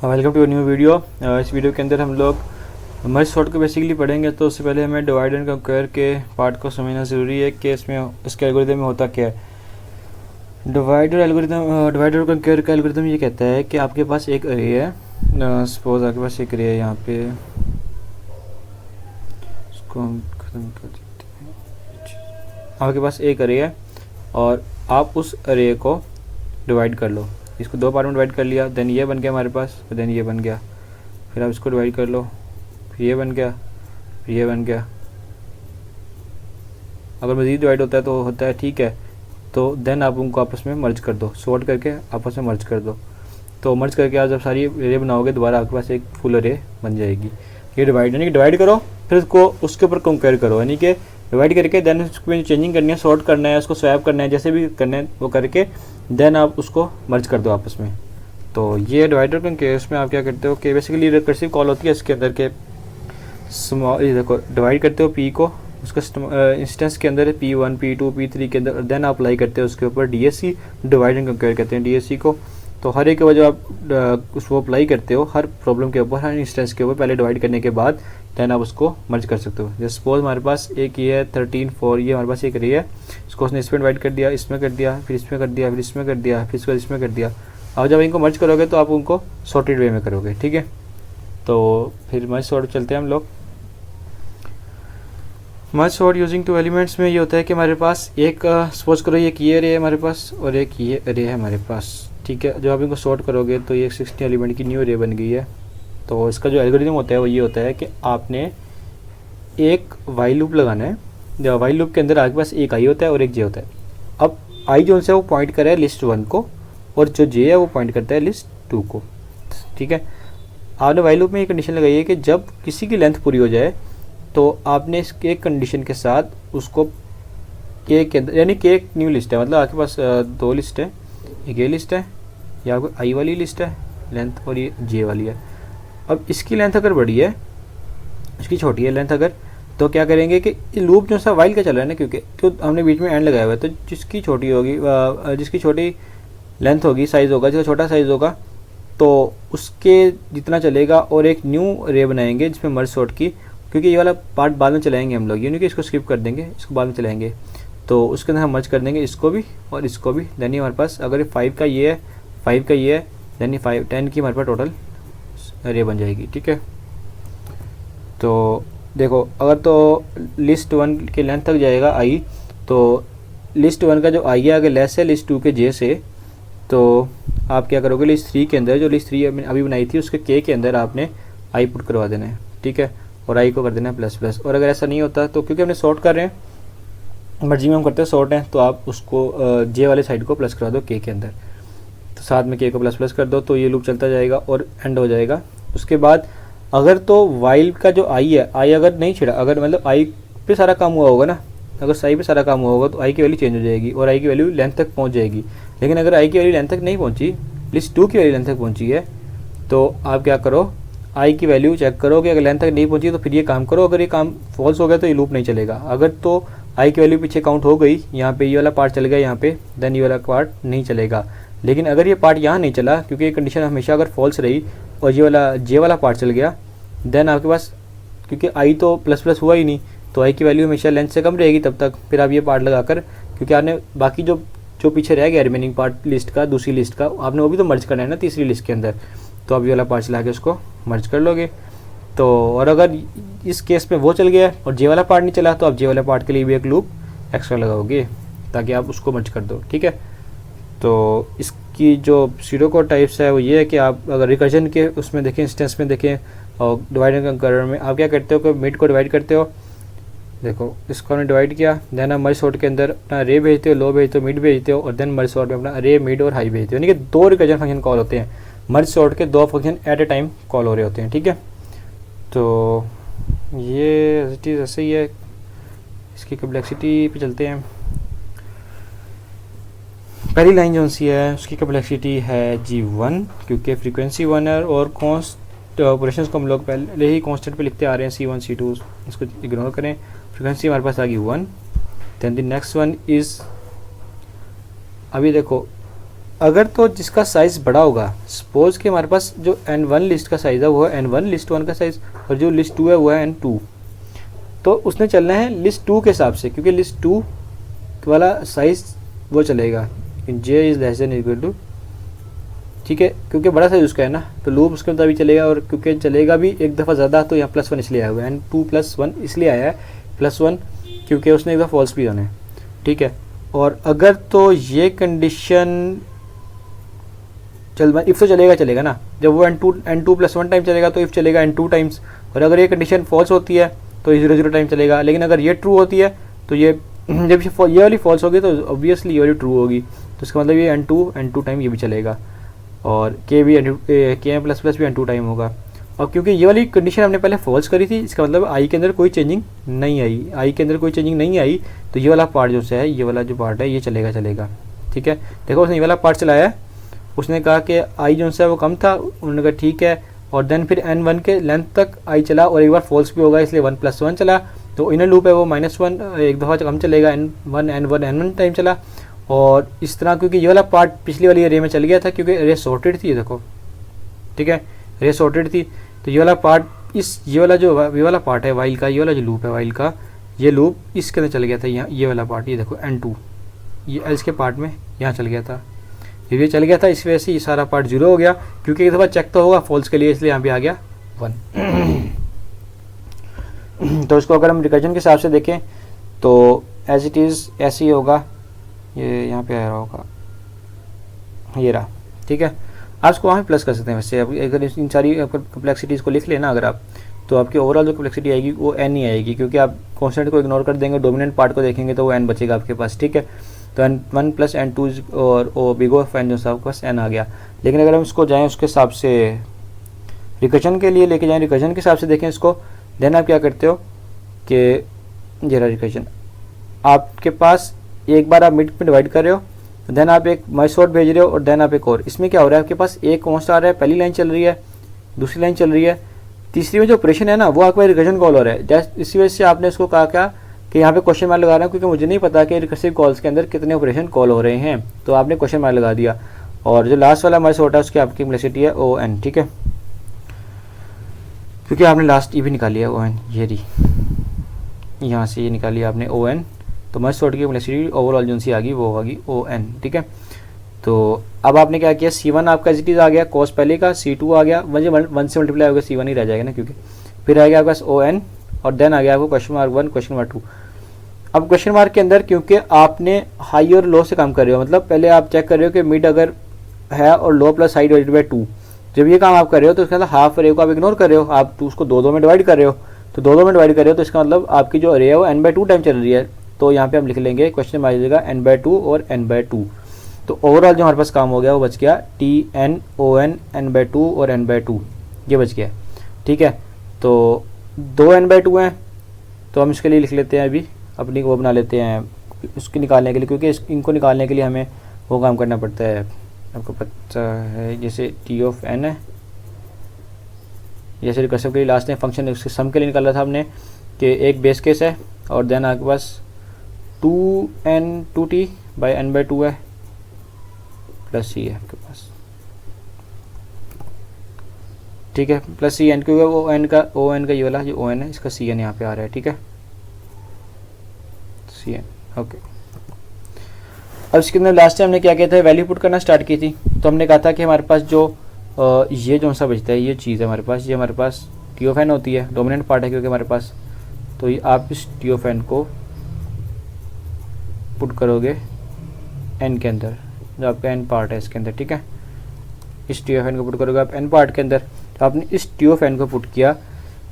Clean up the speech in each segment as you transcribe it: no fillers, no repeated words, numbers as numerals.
Welcome to new video. इस video के अंदर हम लोग मर्ज सॉर्ट को बेसिकली पढ़ेंगे। तो उससे पहले हमें डिवाइड एंड कंपेयर के पार्ट को समझना ज़रूरी है कि इसमें इसके एल्गोरिथम में होता क्या है। डिवाइड और कंपेयर का एल्गोरिथम ये कहता है कि आपके पास एक अरे है। सपोज आपके पास एक अरे है, यहाँ पे इसको हम खत्म कर देते हैं। आपके पास एक अरे है और आप उस अरे को डिवाइड कर लो। इसको दो पार्ट में डिवाइड कर लिया, देन ये बन गया हमारे पास, देन ये बन गया। फिर आप इसको डिवाइड कर लो, फिर ये बन गया, फिर ये बन गया। अगर मज़ीद डिवाइड होता है तो होता है, ठीक है। तो देन आप उनको आपस में मर्ज कर दो, सॉर्ट करके आपस में मर्ज कर दो। तो मर्ज करके आप जब सारी अरे बनाओगे दोबारा आपके पास एक फुल अरे बन जाएगी। ये डिवाइड यानी कि डिवाइड करो, फिर उसको उसके ऊपर कंपेयर करो, यानी कि डिवाइड करके देन उसमें चेंजिंग करनी है, सॉर्ट करना है, उसको स्वैप करना है, जैसे भी करना है वो करके देन आप उसको मर्ज कर दो आपस में। तो ये डिवाइडर कंपेयर में आप क्या करते हो कि बेसिकली रिकर्सिव कॉल होती है इसके अंदर के स्मॉल, देखो डिवाइड करते हो पी को, उसका इंस्टेंस के अंदर है P1 P2 P3 के अंदर, देन आप अप्लाई करते हो उसके ऊपर DSC, डिवाइड एंड कंपेयर कहते हैं DSC को। तो हर एक के वजह आप उसको अप्लाई करते हो हर प्रॉब्लम के ऊपर, हर इंस्टेंस के ऊपर, पहले डिवाइड करने के बाद देन आप उसको मर्ज कर सकते हो। जैसे सपोज हमारे पास एक ये है 13 4, ये हमारे पास एक रही है, इसको उसने इसमें डिवाइड कर दिया, इसमें कर दिया, फिर इसमें कर दिया, फिर इसमें कर दिया, फिर इसको इसमें कर दिया। अब जब इनको मर्ज करोगे तो आप उनको सॉर्टेड वे में करोगे, ठीक है। तो फिर मर्ज सॉर्ट चलते हैं हम लोग। Merge sort using two elements में ये होता है कि हमारे पास एक सपोज करो एक ये अरे है हमारे पास और एक ये अरे है हमारे पास, ठीक है। जब आप इनको सॉर्ट करोगे तो ये 16 एलिमेंट की न्यू अरे बन गई है। तो इसका जो एल्गोरिथम होता है वो ये होता है कि आपने एक वाइल लूप लगाना है। जब वाइल लूप के अंदर आपके पास एक आई होता है और एक जे होता है। अब आई जो है वो पॉइंट कर रहा है लिस्ट 1 को और जो जे है वो पॉइंट करता है लिस्ट 2 को, ठीक है। आपने वाइल लूप में ये कंडीशन लगाई है कि जब किसी की लेंथ पूरी हो जाए तो आपने इस एक कंडीशन के साथ उसको के अंदर, यानी के एक न्यू लिस्ट है, मतलब आपके पास दो लिस्ट है, एक ये लिस्ट है, या आपको आई वाली लिस्ट है लेंथ और ये जे वाली है। अब इसकी लेंथ अगर बड़ी है, इसकी छोटी है लेंथ अगर, तो क्या करेंगे कि लूप जो सा वाइल का चल रहा है ना, क्योंकि हमने बीच में एंड लगाया हुआ है, तो जिसकी छोटी होगी, जिसकी छोटी लेंथ होगी, साइज़ होगा, जिसका छोटा साइज़ होगा, तो उसके जितना चलेगा और एक न्यू रे बनाएंगे जिसमें मर्ज सॉर्ट की, क्योंकि ये वाला पार्ट बाद में चलाएंगे हम लोग, यानी कि इसको स्किप कर देंगे, इसको बाद में चलाएंगे। तो उसके अंदर हम मर्ज कर देंगे इसको भी और इसको भी। देन हमारे पास अगर 5 का ये है, 5 का ये है, देन 5 10 की हमारे पास टोटल अरे बन जाएगी, ठीक है। तो देखो अगर तो लिस्ट 1 के लेंथ तक जाएगा आई, तो लिस्ट 1 का जो आई है अगर लेस है लिस्ट 2 के जे से, तो आप क्या करोगे लिस्ट 3 के अंदर, जो लिस्ट 3 अभी बनाई थी उसके के अंदर आपने आई पुट करवा देना है, ठीक है, और आई को कर देना है प्लस प्लस। और अगर ऐसा नहीं होता तो क्योंकि हमने सॉर्ट कर रहे हैं, मर्जी में हम करते हैं सॉर्ट है, तो आप उसको जे वाले साइड को प्लस करा दो के अंदर, तो साथ में के को प्लस प्लस कर दो, तो ये लूप चलता जाएगा और एंड हो जाएगा। उसके बाद अगर तो वाइल का जो आई है, आई अगर नहीं छिड़ा, अगर मतलब आई पे सारा काम हुआ होगा ना, अगर आई पे सारा काम हुआ होगा तो आई की वैल्यू चेंज हो जाएगी और आई की वैल्यू लेंथ तक पहुंच जाएगी। लेकिन अगर आई की वैल्यू लेंथ तक नहीं पहुंची, लिस्ट 2 की वैल्यू लेंथ तक पहुंची है, तो आप क्या करो, आई की वैल्यू चेक करो कि अगर लेंथ तक नहीं पहुंची तो फिर ये काम करो। अगर ये काम फॉल्स हो गया तो ये लूप नहीं चलेगा। अगर तो आई की वैल्यू पीछे काउंट हो गई, यहाँ पे ये वाला पार्ट चल गया यहाँ पे, देन ये वाला पार्ट नहीं चलेगा। लेकिन अगर ये पार्ट यहाँ नहीं चला, क्योंकि ये कंडीशन हमेशा अगर फॉल्स रही और ये वाला जे वाला पार्ट चल गया, देन आपके पास, क्योंकि आई तो प्लस प्लस हुआ ही नहीं, तो आई की वैल्यू हमेशा लेंथ से कम रहेगी तब तक। फिर आप ये पार्ट लगाकर, क्योंकि आपने बाकी जो पीछे रह गया रिमेनिंग पार्ट लिस्ट का, दूसरी लिस्ट का, आपने वो भी तो मर्ज करना है ना तीसरी लिस्ट के अंदर, तो आप ये वाला पार्ट चला के उसको मर्ज कर लोगे। तो और अगर इस केस में वो चल गया और जे वाला पार्ट नहीं चला, तो आप जे वाला पार्ट के लिए भी एक लूप एक्स्ट्रा लगाओगे ताकि आप उसको मर्ज कर दो, ठीक है। तो इसकी जो सीरो कोड टाइप्स है वो ये है कि आप अगर रिकर्जन के उसमें देखें, इंस्टेंस में देखें, और डिवाइड एंड कंपेयर में आप क्या करते हो कि मिड को डिवाइड करते हो। देखो इसको हमने डिवाइड किया, देन आप मर्ज सॉर्ट के अंदर अपना रे भेजते हो, लो भेजते हो, मिड भेजते हो, और देन मर्ज सॉर्ट में अपना रे, मिड और हाई भेजते हो। यानी कि 2 रिकर्जन फंक्शन कॉल होते हैं, मर्ज सॉर्ट के 2 function at A time call हो रहे होते हैं, ठीक है। तो ये चीज़ ऐसे ही है। इसकी कम्प्लेक्सिटी पे चलते हैं। पहली लाइन जो सी है उसकी कम्प्लेक्सिटी है G1, क्योंकि फ्रीक्वेंसी 1 है और कॉन्स्ट ऑपरेशंस को हम लोग पहले ही कांस्टेंट पे लिखते आ रहे हैं, C1 C2, इसको इग्नोर करें। फ्रीक्वेंसी हमारे पास आ गई 1। Then the next one is, अभी देखो अगर तो जिसका साइज़ बड़ा होगा, सपोज कि हमारे पास जो N1 लिस्ट का साइज़ है वो है N1 लिस्ट 1 का साइज़, और जो लिस्ट 2 है वो है N2, तो उसने चलना है लिस्ट 2 के हिसाब से, क्योंकि लिस्ट 2 वाला साइज़ वो चलेगा J is less than equal to, ठीक है, क्योंकि बड़ा साइज उसका है ना, तो लूप उसके मुताबिक चलेगा, और क्योंकि चलेगा भी एक दफ़ा ज़्यादा, तो यहाँ +1 इसलिए आया हुआ है, N2 +1 इसलिए आया है +1, क्योंकि उसने एक दफ़ा फॉल्स भी होना है, ठीक है। और अगर तो ये कंडीशन इफ़ तो चलेगा ना, जब वो N2 +1 टाइम चलेगा तो इफ़ चलेगा N2 टाइम्स, और अगर ये कंडीशन फॉल्स होती है तो 0 टाइम चलेगा। लेकिन अगर ये ट्रू होती है तो ये जब ये वाली फॉल्स होगी तो ऑब्वियसली ये वाली ट्रू होगी, तो इसका मतलब ये N2 टाइम ये भी चलेगा, और के प्लस भी N2 टाइम होगा। और क्योंकि ये वाली कंडीशन हमने पहले फॉल्स करी थी, इसका मतलब आई के अंदर कोई चेंजिंग नहीं आई, तो ये वाला पार्ट जो है, ये वाला जो पार्ट है ये चलेगा, ठीक है। देखो उसने ये वाला पार्ट चलाया है, उसने कहा कि आई जो है वो कम था, उन्होंने कहा ठीक है, और देन फिर N1 के लेंथ तक आई चला, और एक बार फॉल्स भी होगा इसलिए 1 + 1 चला, तो इनर लूप है वो -1 एक दफ़ा कम चलेगा, N1 टाइम चला। और इस तरह क्योंकि ये वाला पार्ट पिछली वाली एरे में चल गया था, क्योंकि एरे सॉर्टेड थी, देखो ठीक है, एरे सॉर्टेड थी, तो ये वाला पार्ट ये वाला पार्ट है वाइल का, ये वाला जो लूप है वाइल का, ये लूप इसके अंदर चल गया था, यहाँ ये वाला पार्ट, ये देखो N2 ये एल्स के पार्ट में यहाँ चल गया था, ये चल गया था, इस वजह से ये सारा पार्ट 0 हो गया, क्योंकि एक दफ़ा चेक तो होगा फॉल्स के लिए, इसलिए यहाँ पे आ गया 1। तो इसको अगर हम रिकर्जन के हिसाब से देखें तो एज इट इज़ ऐसे ही होगा, ये यहाँ पे आ रहा होगा, ये रहा, ठीक है। आप इसको वहाँ पे प्लस कर सकते हैं। वैसे अगर इन सारी कम्प्लेक्सिटीज़ को लिख लेना अगर आप, तो आपकी ओवरऑल जो कम्प्लेक्सिटी आएगी वो n ही आएगी, क्योंकि आप कॉन्स्टेंट को इग्नोर कर देंगे, डोमिनेंट पार्ट को देखेंगे तो वो n बचेगा आपके पास, ठीक है। तो N1 + N2 और बिग ऑफ n जो है आपके पास n आ गया। लेकिन अगर हम इसको जाएँ उसके हिसाब से रिकर्जन के लिए लेके जाएँ, रिकर्जन के हिसाब से देखें इसको, देन आप क्या करते हो कि जरा रिकर्जन आपके पास एक बार आप मिड में डिवाइड कर रहे हो, देन आप एक मर्ज सॉर्ट भेज रहे हो, और देन आप एक और, इसमें क्या हो रहा है आपके पास एक कॉन्स्ट आ रहा है, पहली लाइन चल रही है, दूसरी लाइन चल रही है, तीसरी में जो ऑपरेशन है ना वो आपका रिकर्जन कॉल हो रहा है। जस्ट इसी वजह से आपने इसको कहा क्या कि यहाँ पे क्वेश्चन मार्क लगा रहा हूँ, क्योंकि मुझे नहीं पता कि रिकर्सिव कॉल्स के अंदर कितने ऑपरेशन कॉल हो रहे हैं, तो आपने क्वेश्चन मार्क लगा दिया। और जो लास्ट वाला मर्ज सॉर्ट है उसकी आपकी कम्प्लेक्सिटी है ON, ठीक है, क्योंकि आपने लास्ट ये भी निकाली है ON, ये रही, यहाँ से ये निकाली आपने ON, तो मर्ज सॉर्ट की कम्प्लेक्सिटी ओवरऑल जो सी आ गई वो होगी ON, ठीक है। तो अब आपने क्या किया, C1 आपका एज इट इज़ आ गया, कॉस पहले का, C2 आ गया, मुझे 1 से मल्टीप्लाई होगा, C1 ही रह जाएगा ना, क्योंकि फिर आ गया आपके पास ON, और देन आ गया आपको क्वेश्चन मार्क 1 क्वेश्चन मार्क 2। अब क्वेश्चन मार्क के अंदर क्योंकि आपने हाई और लो से काम कर रहे हो, मतलब पहले आप चेक कर रहे हो कि मिड अगर है और लो प्लस हाई डिवाइडेड बाई 2, जब ये काम आप कर रहे हो तो इसका मतलब हाफ अरे को आप इग्नोर कर रहे हो, आप उसको 2 में डिवाइड कर रहे हो, तो 2 में डिवाइड कर रहे हो, तो इसका मतलब आपकी जो अरे है वो n/2 टाइम चल रही है। तो यहाँ पे हम लिख लेंगे क्वेश्चन में आ जाएगा n/2 और n/2, तो ओवरऑल जो हमारे पास काम हो गया वो बच गया Tn On n/2 और n/2, ये बच गया, ठीक है। तो 2 n/2 हैं, तो हम इसके लिए लिख लेते हैं, अभी अपनी वो बना लेते हैं उसकी निकालने के लिए, क्योंकि इनको निकालने के लिए हमें वो काम करना पड़ता है, आपको पता है, जैसे T(n) है, जैसे रिकर्सिव के लिए लास्ट में फंक्शन उसके सम के लिए निकाला था हमने कि एक बेस केस है, और देन आपके पास 2n2t बाई n/2 है, प्लस c है आपके पास, ठीक है, प्लस Cn, क्योंकि वो ON का ये वाला जो ON है इसका Cn यहाँ पे आ रहा है, ठीक है, Cn, ओके। अब इसके अंदर लास्ट टाइम हमने क्या किया था, वैल्यू पुट करना स्टार्ट की थी, तो हमने कहा था कि हमारे पास जो ये जो सा बचता है, ये चीज़ है हमारे पास, ये हमारे पास T(n) होती है, डोमिनेंट पार्ट है क्योंकि हमारे पास, तो ये आप इस T(n) को पुट करोगे n के अंदर, जो आपका n पार्ट है इसके अंदर, ठीक है, इस T(n) को पुट करोगे आप n पार्ट के अंदर, तो आपने इस T(n) को पुट किया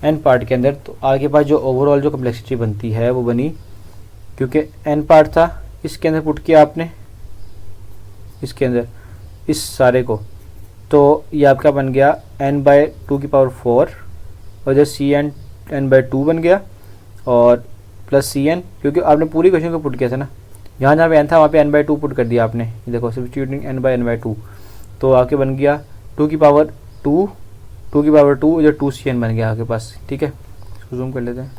n पार्ट के अंदर, तो आगे पास जो ओवरऑल जो कम्प्लेक्सिटी बनती है वो बनी, क्योंकि n पार्ट था इसके अंदर पुट किया आपने इसके अंदर इस सारे को, तो ये आपका बन गया n/2⁴, और जो Cn n/2 बन गया, और प्लस Cn, क्योंकि आपने पूरी क्वेश्चन को पुट किया था ना, जहाँ जहाँ पे n था वहाँ पे n/2 पुट कर दिया आपने, ये देखो सब्स्टिट्यूटिंग n/2, तो आपके बन गया 2⁴ जो 2Cn बन गया आपके पास, ठीक है। इसको जूम कर लेते हैं,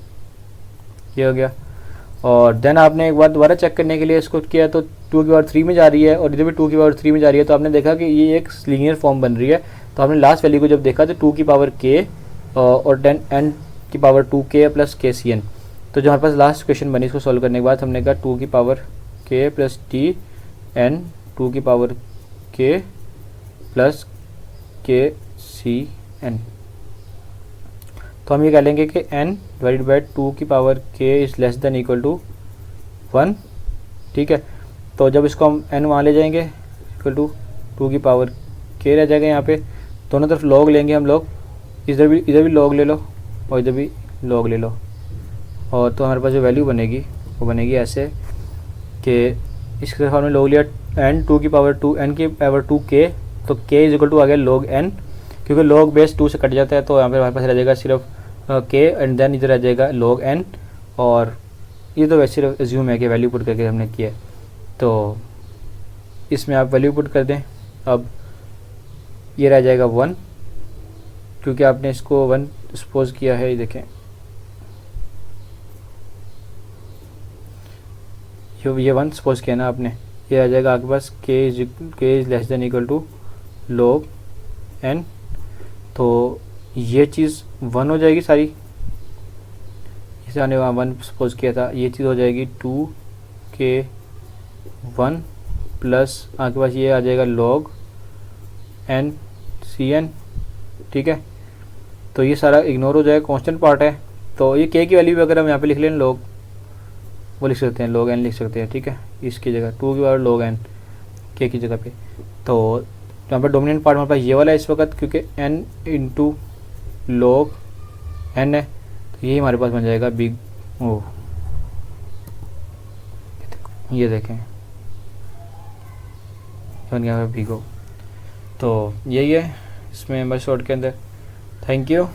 ये हो गया। और देन आपने एक बार दोबारा चेक करने के लिए इसको किया, तो टू की पावर 3 में जा रही है और इधर भी 2 की पावर 3 में जा रही है, तो आपने देखा कि ये एक लीनियर फॉर्म बन रही है। तो आपने लास्ट वैल्यू को जब देखा तो 2 की पावर k और 10 n की पावर 2k प्लस के सी एन। तो जो हमारे पास लास्ट क्वेश्चन बनी, इसको सॉल्व करने के बाद हमने कहा 2 की power k plus T N 2 की पावर k प्लस के सी एन। तो हम ये कह लेंगे कि n डिवाइडेड बाई 2 की power k is less than equal to 1। ठीक है, तो जब इसको हम n वहाँ ले जाएंगे इक्वल टू 2 की पावर k रह जाएगा। यहाँ पे दोनों तरफ log लेंगे हम लोग, इधर भी log ले लो और इधर भी log ले लो, और तो हमारे पास जो वैल्यू बनेगी वो बनेगी ऐसे कि इसके तरफ हमने log लिया n 2 की पावर 2 n की पावर 2k, तो k इज इक्वल टू आ गया log n, क्योंकि log बेस 2 से कट जाता है, तो यहाँ पे हमारे पास रह जाएगा सिर्फ k एंड देन इधर रह जाएगा log n। और ये तो वैसे सिर्फ एज्यूम है कि वैल्यू पुट करके हमने किया है, तो इसमें आप वैल्यू पुट कर दें। अब ये रह जाएगा 1, क्योंकि आपने इसको 1 सपोज किया है। ये देखें, ये 1 सपोज किया ना आपने, ये आ जाएगा आपके पास k is less than equal to log n। तो ये चीज़ 1 हो जाएगी सारी, इसे आने वहाँ 1 सपोज किया था, ये चीज़ हो जाएगी 2k1 प्लस आपके पास ये आ जाएगा log n cn। ठीक है, तो ये सारा इग्नोर हो जाएगा, कांस्टेंट पार्ट है। तो ये k की वैल्यू भी अगर हम यहाँ पे लिख लें log, वो लिख सकते हैं log n लिख सकते हैं। ठीक है, इसकी जगह 2 की पावर log n k की जगह पे। तो यहाँ पर डोमिनेंट पार्ट हमारे पास ये वाला है इस वक्त, क्योंकि n इंटू log n है, तो यही हमारे पास बन जाएगा बिग ओ। ये देखें बन गया बिग ओ। तो यही है इसमें नंबर शॉर्ट के अंदर। Thank you.